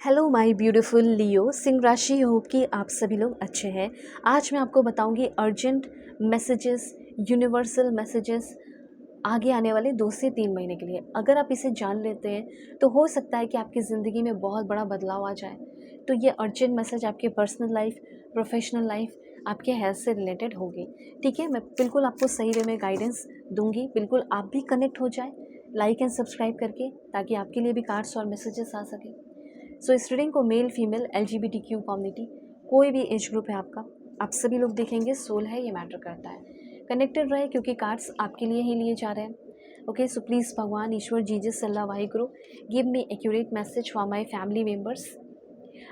Hello my beautiful लियो सिंह राशि। Hope कि आप सभी लोग अच्छे हैं। आज मैं आपको बताऊंगी अर्जेंट मैसेजेस, यूनिवर्सल मैसेजेस आगे आने वाले 2 से 3 महीने के लिए। अगर आप इसे जान लेते हैं तो हो सकता है कि आपकी ज़िंदगी में बहुत बड़ा बदलाव आ जाए। तो ये अर्जेंट मैसेज आपके पर्सनल लाइफ, प्रोफेशनल लाइफ, आपके हेल्थ से रिलेटेड होगी। ठीक है, मैं बिल्कुल आपको सही वे में गाइडेंस दूंगी। बिल्कुल आप भी कनेक्ट हो जाए लाइक एंड सब्सक्राइब करके, ताकि आपके लिए भी कार्ड्स और मैसेजेस आ सके। सो इस रीडिंग को मेल फीमेल LGBTQ कम्युनिटी, कोई भी एज ग्रुप है आपका, आप सभी लोग देखेंगे। सोल है, ये मैटर करता है। कनेक्टेड रहे क्योंकि कार्ड्स आपके लिए ही लिए जा रहे हैं। Okay, so please Bhagwan, Ishwar, Jesus, Allah, Waheguru, give me accurate message for my family members.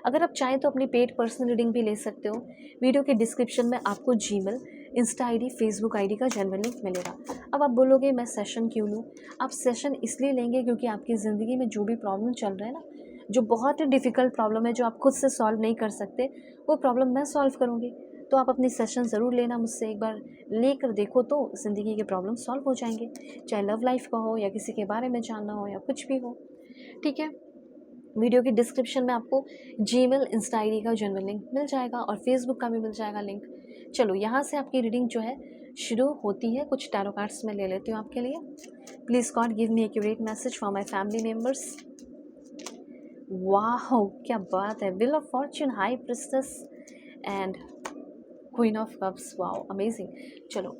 अगर आप चाहें तो अपनी पेड पर्सनल रीडिंग भी ले सकते हो। वीडियो के डिस्क्रिप्शन में आपको Gmail, Insta ID, Facebook ID का जनरल लिंक मिलेगा। अब आप बोलोगे मैं सेशन क्यों लूँ? आप सेशन इसलिए लेंगे क्योंकि आपकी ज़िंदगी में जो भी प्रॉब्लम चल रहा है ना, जो बहुत ही डिफ़िकल्ट प्रॉब्लम है, जो आप खुद से सॉल्व नहीं कर सकते, वो प्रॉब्लम मैं सॉल्व करूँगी। तो आप अपनी सेशन ज़रूर लेना मुझसे, एक बार लेकर देखो तो ज़िंदगी के प्रॉब्लम सॉल्व हो जाएंगे। चाहे लव लाइफ का हो या किसी के बारे में जानना हो या कुछ भी हो। ठीक है, वीडियो की डिस्क्रिप्शन में आपको जीमेल, इंस्टा आईडी का जनरल लिंक मिल जाएगा और फेसबुक का भी मिल जाएगा लिंक। चलो, यहाँ से आपकी रीडिंग जो है शुरू होती है। कुछ टैरो कार्ड्स मैं ले लेती हूँ आपके लिए। Please God give me accurate message for my family members. वाह, क्या बात है! Wheel of Fortune, high priestess and queen of cups. Wow, amazing. चलो,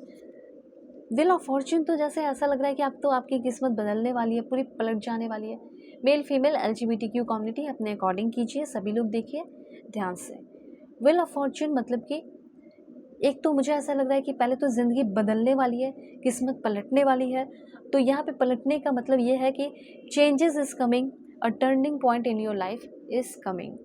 व्हील ऑफ फॉर्च्यून तो जैसे ऐसा लग रहा है कि आप तो आपकी किस्मत बदलने वाली है, पूरी पलट जाने वाली है। मेल फीमेल LGBTQ कम्युनिटी अपने अकॉर्डिंग कीजिए, सभी लोग देखिए ध्यान से। व्हील ऑफ फॉर्च्यून मतलब कि एक तो मुझे ऐसा लग रहा है कि पहले तो ज़िंदगी बदलने वाली है, किस्मत पलटने वाली है। तो यहाँ पे पलटने का मतलब ये है कि changes is coming, a turning point in your life is coming.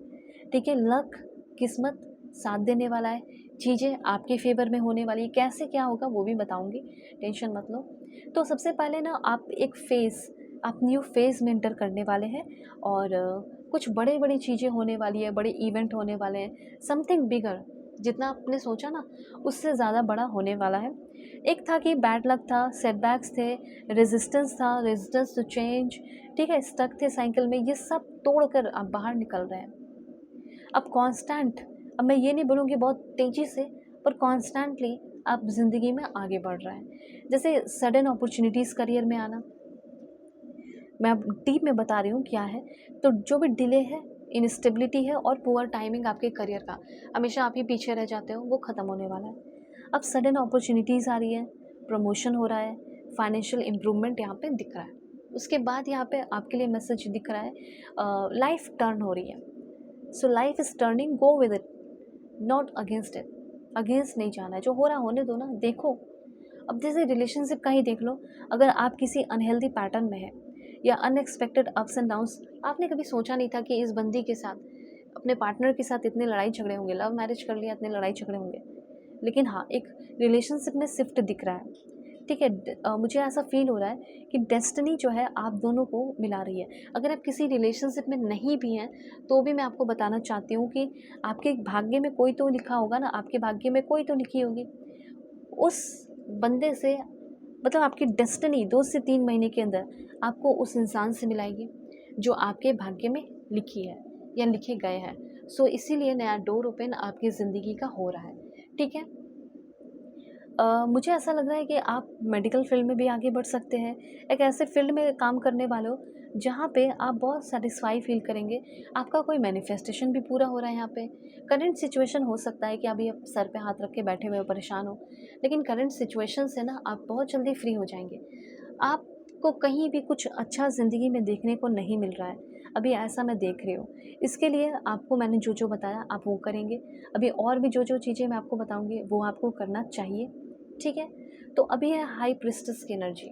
ठीक है, लक, किस्मत साथ देने वाला है, चीज़ें आपके फेवर में होने वाली है। कैसे क्या होगा वो भी बताऊंगी, टेंशन मत लो। तो सबसे पहले ना, आप न्यू फेज़ में एंटर करने वाले हैं और कुछ बड़े बड़ी चीज़ें होने वाली है, बड़े इवेंट होने वाले हैं। समथिंग बिगर, जितना आपने सोचा ना उससे ज़्यादा बड़ा होने वाला है। एक था कि बैड लक था, सेटबैक्स थे, रेजिस्टेंस टू चेंज। ठीक है, स्टक थे साइकिल में, ये सब तोड़कर आप बाहर निकल रहे हैं। अब कांस्टेंट, अब मैं ये नहीं बोलूँगी बहुत तेज़ी से, पर कॉन्स्टेंटली आप ज़िंदगी में आगे बढ़ रहे हैं। जैसे सडन अपॉर्चुनिटीज़ करियर में आना, मैं अब डीप में बता रही हूँ क्या है। तो जो भी डिले है, इनस्टेबिलिटी है और पुअर टाइमिंग आपके करियर का, हमेशा आप ही पीछे रह जाते हो, वो ख़त्म होने वाला है। अब सडन अपॉर्चुनिटीज़ आ रही है, प्रमोशन हो रहा है, फाइनेंशियल इम्प्रूवमेंट यहाँ पे दिख रहा है। उसके बाद यहाँ पे आपके लिए मैसेज दिख रहा है, लाइफ टर्न हो रही है। So life is turning, go with it, not against it. Against नहीं जाना है, जो हो रहा होने दो ना, देखो। अब जैसे रिलेशनशिप का ही देख लो, अगर आप किसी अनहेल्दी पैटर्न में है या अनएक्सपेक्टेड अप्स एंड डाउन्स, आपने कभी सोचा नहीं था कि इस बंदी के साथ, अपने पार्टनर के साथ इतने लड़ाई झगड़े होंगे, लव मैरिज कर लिया, इतने लड़ाई झगड़े होंगे, लेकिन हाँ, एक रिलेशनशिप में शिफ्ट दिख रहा है। ठीक है, मुझे ऐसा फील हो रहा है कि डेस्टिनी जो है आप दोनों को मिला रही है। अगर आप किसी रिलेशनशिप में नहीं भी हैं तो भी मैं आपको बताना चाहती हूँ कि आपके भाग्य में कोई तो लिखा होगा ना, आपके भाग्य में कोई तो लिखी होगी उस बंदे से। मतलब आपकी डेस्टिनी 2 से 3 महीने के अंदर आपको उस इंसान से मिलाएगी जो आपके भाग्य में लिखी है या लिखे गए हैं। सो इसीलिए नया डोर ओपन आपकी ज़िंदगी का हो रहा है। ठीक है, मुझे ऐसा लग रहा है कि आप मेडिकल फील्ड में भी आगे बढ़ सकते हैं। एक ऐसे फील्ड में काम करने वाले हो जहाँ पे आप बहुत सेटिस्फाई फील करेंगे। आपका कोई मैनिफेस्टेशन भी पूरा हो रहा है यहाँ पे। करंट सिचुएशन हो सकता है कि अभी आप सर पे हाथ रख के बैठे हुए हो, परेशान हो, लेकिन करंट सिचुएशन से ना आप बहुत जल्दी फ्री हो जाएंगे। आपको कहीं भी कुछ अच्छा ज़िंदगी में देखने को नहीं मिल रहा है, अभी ऐसा मैं देख रही हूँ। इसके लिए आपको मैंने जो जो बताया आप वो करेंगे। अभी और भी जो जो चीज़ें मैं आपको बताऊँगी वो आपको करना चाहिए। ठीक है, तो अभी है हाई प्रिस्टेस की एनर्जी।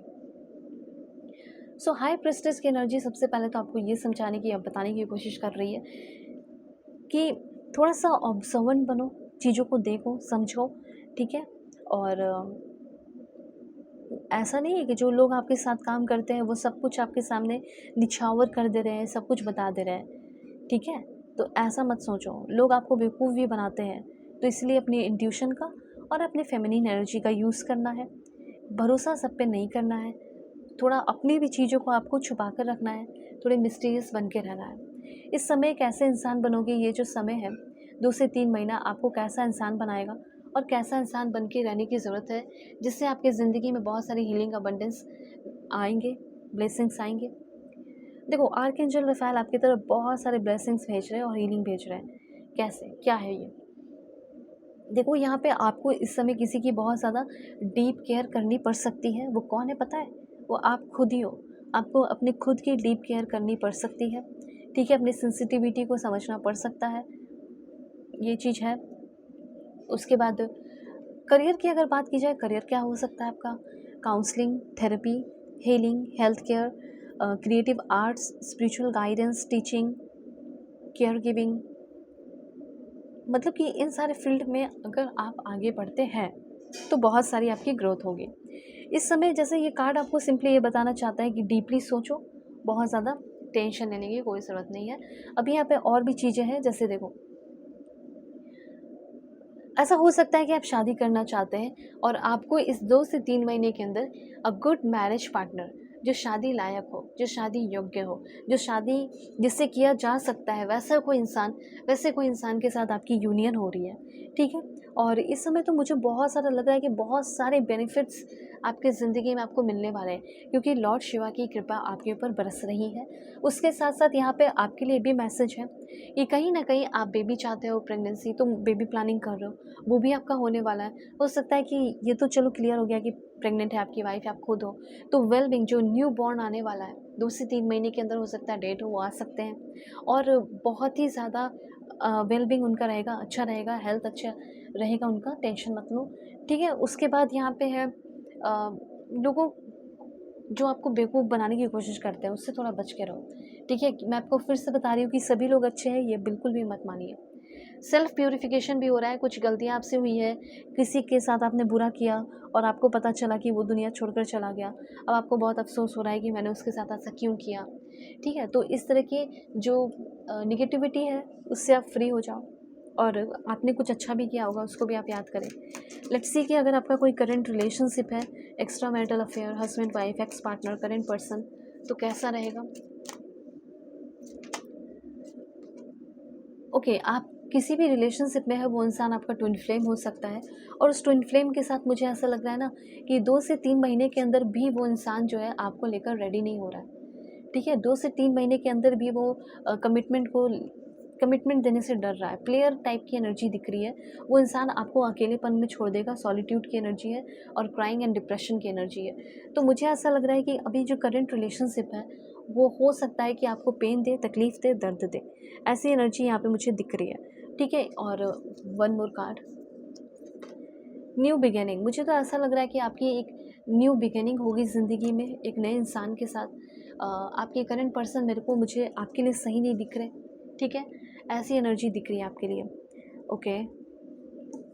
सो हाई प्रिस्टेस की एनर्जी सबसे पहले तो आपको ये समझाने की या बताने की कोशिश कर रही है कि थोड़ा सा ऑब्जर्वेंट बनो, चीज़ों को देखो, समझो। ठीक है, और ऐसा नहीं है कि जो लोग आपके साथ काम करते हैं वो सब कुछ आपके सामने निछावर कर दे रहे हैं, सब कुछ बता दे रहे हैं। ठीक है, तो ऐसा मत सोचो, लोग आपको बेवकूफ़ भी बनाते हैं। तो इसलिए अपनी इंट्यूशन का और अपने फेमिनिन एनर्जी का यूज़ करना है। भरोसा सब पे नहीं करना है, थोड़ा अपनी भी चीज़ों को आपको छुपा कर रखना है, थोड़े मिस्टीरियस बन के रहना है। इस समय एक ऐसे इंसान बनोगे, ये जो समय है 2 से 3 महीना आपको कैसा इंसान बनाएगा और कैसा इंसान बन के रहने की ज़रूरत है, जिससे आपकी ज़िंदगी में बहुत सारी हीलिंग अबंडेंस आएंगे, ब्लेसिंग्स आएंगे। देखो, आर्कएंजल रफाएल आपकी तरफ बहुत सारे ब्लेसिंग्स भेज रहे हैं और हीलिंग भेज रहे हैं। कैसे, क्या है ये? देखो, यहाँ पे आपको इस समय किसी की बहुत ज़्यादा डीप केयर करनी पड़ सकती है। वो कौन है पता है? वो आप खुद ही हो। आपको अपने खुद की डीप केयर करनी पड़ सकती है, ठीक है? अपनी सेंसिटिविटी को समझना पड़ सकता है, ये चीज़ है। उसके बाद करियर की अगर बात की जाए, करियर क्या हो सकता है आपका? Counselling, therapy, healing, health care, creative arts, spiritual guidance, teaching, care giving, मतलब कि इन सारे फील्ड में अगर आप आगे बढ़ते हैं तो बहुत सारी आपकी ग्रोथ होगी। इस समय जैसे ये कार्ड आपको सिंपली ये बताना चाहता है कि डीपली सोचो, बहुत ज़्यादा टेंशन लेने की कोई ज़रूरत नहीं है। अभी यहाँ पे और भी चीज़ें हैं, जैसे देखो, ऐसा हो सकता है कि आप शादी करना चाहते हैं और आपको इस 2 से 3 महीने के अंदर अ गुड मैरिज पार्टनर, जो शादी लायक हो, जो शादी योग्य हो, जो शादी जिससे किया जा सकता है, वैसे कोई इंसान के साथ आपकी यूनियन हो रही है, ठीक है? और इस समय तो मुझे बहुत सारा लग रहा है कि बहुत सारे बेनिफिट्स आपकी ज़िंदगी में आपको मिलने वाले हैं, क्योंकि लॉर्ड शिवा की कृपा आपके ऊपर बरस रही है। उसके साथ साथ यहाँ पे आपके लिए भी मैसेज है कि कहीं ना कहीं आप बेबी चाहते हो, प्रेगनेंसी, तो बेबी प्लानिंग कर रहे हो, वो भी आपका होने वाला है। हो सकता है कि ये तो चलो क्लियर हो गया कि प्रेग्नेंट है आपकी वाइफ, आप खुद हो, तो वेल बींग जो न्यू बॉर्न आने वाला है 2 से 3 महीने के अंदर, हो सकता है डेट हो, वो आ सकते हैं और बहुत ही ज़्यादा वेल बींग उनका रहेगा, अच्छा रहेगा, हेल्थ अच्छा रहेगा उनका, टेंशन मत लो, ठीक है? उसके बाद यहाँ पे है लोगों जो आपको बेवकूफ़ बनाने की कोशिश करते हैं, उससे थोड़ा बच के रहो, ठीक है? मैं आपको फिर से बता रही हूँ कि सभी लोग अच्छे हैं, ये बिल्कुल भी मत मानिए। सेल्फ प्यूरिफिकेशन भी हो रहा है, कुछ गलतियाँ आपसे हुई है, किसी के साथ आपने बुरा किया और आपको पता चला कि वो दुनिया छोड़कर चला गया। अब आपको बहुत अफ़सोस हो रहा है कि मैंने उसके साथ ऐसा क्यों किया, ठीक है? तो इस तरह की जो नेगेटिविटी है, उससे आप फ्री हो जाओ और आपने कुछ अच्छा भी किया होगा, उसको भी आप याद करें। लेट्स सी कि अगर आपका कोई करंट रिलेशनशिप है, extra marital affair, husband wife, ex partner, current person, तो कैसा रहेगा? ओके, आप किसी भी रिलेशनशिप में है, वो इंसान आपका ट्विन फ्लेम हो सकता है और उस ट्विन फ्लेम के साथ मुझे ऐसा लग रहा है ना कि 2 से 3 महीने के अंदर भी वो इंसान जो है आपको लेकर रेडी नहीं हो रहा है, ठीक है? 2 से 3 महीने के अंदर भी वो कमिटमेंट देने से डर रहा है। प्लेयर टाइप की एनर्जी दिख रही है। वो इंसान आपको अकेलेपन में छोड़ देगा, सॉलिट्यूड की एनर्जी है और क्राइंग एंड डिप्रेशन की एनर्जी है। तो मुझे ऐसा लग रहा है कि अभी जो करंट रिलेशनशिप है, वो हो सकता है कि आपको पेन दे, तकलीफ़ दे, दर्द दे। ऐसी एनर्जी यहाँ पे मुझे दिख रही है, ठीक है? और one more card, new beginning. मुझे तो ऐसा लग रहा है कि आपकी एक न्यू बिगिनिंग होगी ज़िंदगी में, एक नए इंसान के साथ। आपके करंट पर्सन मेरे को, मुझे आपके लिए सही नहीं दिख रहे, ठीक है? ऐसी एनर्जी दिख रही है आपके लिए। ओके,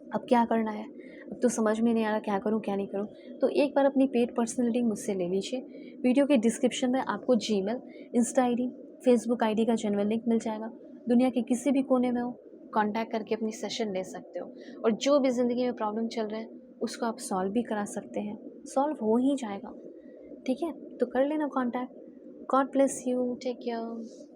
अब क्या करना है? अब तो समझ में नहीं आ रहा क्या करूँ, क्या नहीं करूँ। तो एक बार अपनी पेड पर्सनल रीडिंग मुझसे ले लीजिए। वीडियो के डिस्क्रिप्शन में आपको Gmail, Insta ID, Facebook ID का जेन्युइन लिंक मिल जाएगा। दुनिया के किसी भी कोने में हो, कांटेक्ट करके अपनी सेशन ले सकते हो और जो भी ज़िंदगी में प्रॉब्लम चल रहा है, उसको आप सॉल्व भी करा सकते हैं। सॉल्व हो ही जाएगा, ठीक है? तो कर लेना contact. God bless you, take care.